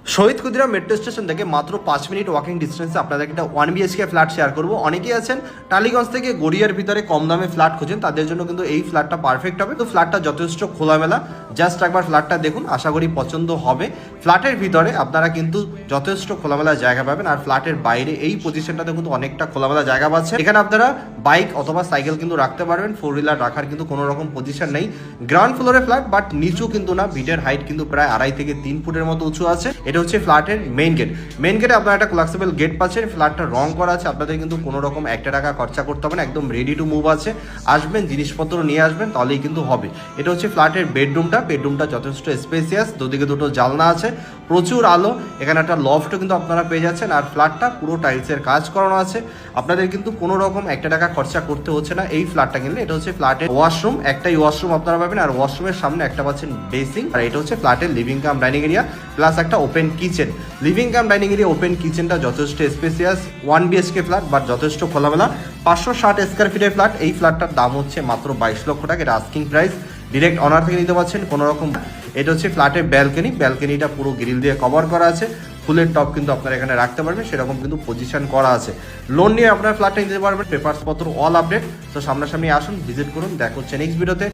শহীদ Khudiram metro station থেকে মাত্র 5 minute walking ডিস্টেন্সে আপনাদের একটা 1 BHK ফ্ল্যাট শেয়ার করবো। অনেকেই আছেন টালিগঞ্জ থেকে গড়িয়ার ভিতরে কম দামে ফ্ল্যাট খুঁজেন, তাদের জন্য কিন্তু এই ফ্ল্যাটটা পারফেক্ট হবে। তো ফ্ল্যাটটা যথেষ্ট খোলামেলা, জাস্ট একবার ফ্ল্যাটটা দেখুন, আশা করি পছন্দ হবে। ফ্ল্যাটের ভিতরে আপনারা কিন্তু যথেষ্ট খোলামেলা জায়গা পাবেন, আর ফ্ল্যাটের বাইরে এই পজিশনটাতে কিন্তু অনেকটা খোলামেলা জায়গা পাচ্ছেন। এখানে আপনারা বাইক অথবা সাইকেল কিন্তু রাখতে পারবেন, 4 হুইলার রাখার কিন্তু কোনো রকম পজিশন নেই। গ্রাউন্ড ফ্লোরে ফ্ল্যাট, বাট নিচু কিন্তু না, ভিটের হাইট কিন্তু প্রায় 2.5 থেকে 3 ফুটের মতো উঁচু আছে। এটা হচ্ছে ফ্ল্যাটের মেইন গেট। মেইন গেটে আপনারা একটা কোলাক্সেবল গেট পাচ্ছেন। ফ্ল্যাটটা রং করা আছে, আপনাদের কিন্তু কোনো রকম 1 টাকা খরচা করতে হবে না, একদম রেডি টু মুভ আছে। আসবেন, জিনিসপত্র নিয়ে আসবেন, তাহলেই কিন্তু হবে। এটা হচ্ছে ফ্ল্যাটের বেডরুমটা যথেষ্ট স্পেসিয়াস, দুদিকে দুটো জানলা আছে, প্রচুর আলো। এখানে একটা লফটও কিন্তু আপনারা পেয়ে যাচ্ছেন, আর ফ্ল্যাটটা পুরো টাইলসের কাজ করানো আছে। আপনাদের কিন্তু কোনো রকম 1 টাকা খরচা করতে হচ্ছে না এই ফ্ল্যাটটা কিনলে। এটা হচ্ছে ফ্ল্যাটের ওয়াশরুম, একটাই ওয়াশরুম আপনারা পাবেন, আর ওয়াশরুমের সামনে একটা পাচ্ছেন বেসিং। আর এটা হচ্ছে ফ্ল্যাটের living cum dining area plus একটা open kitchen. Living cum dining area, open কিচেনটা যথেষ্ট স্পেসিয়াস। 1 BHK ফ্ল্যাট, বাট যথেষ্ট খোলামেলা। 560 স্কোয়ার ফিটের ফ্ল্যাট। এই ফ্ল্যাটটার দাম হচ্ছে মাত্র 22 লক্ষ টাকা। এটা আস্কিং প্রাইস, ডিরেক্ট অনার থেকে নিতে পারছেন কোনো রকম। এটা হচ্ছে ফ্ল্যাটের ব্যালকনিটা পুরো গ্রিল দিয়ে কভার করা আছে। ফুলের টপ কিন্তু আপনারা এখানে রাখতে পারবেন, সেরকম কিন্তু পজিশন করা আছে। লোন নিয়ে আপনার ফ্ল্যাটটা নিতে পারবেন, পেপারস পত্র অল আপডেট। তো সামনাসামনি আসুন, ভিজিট করুন, দেখা হচ্ছে নেক্সট ভিডিওতে।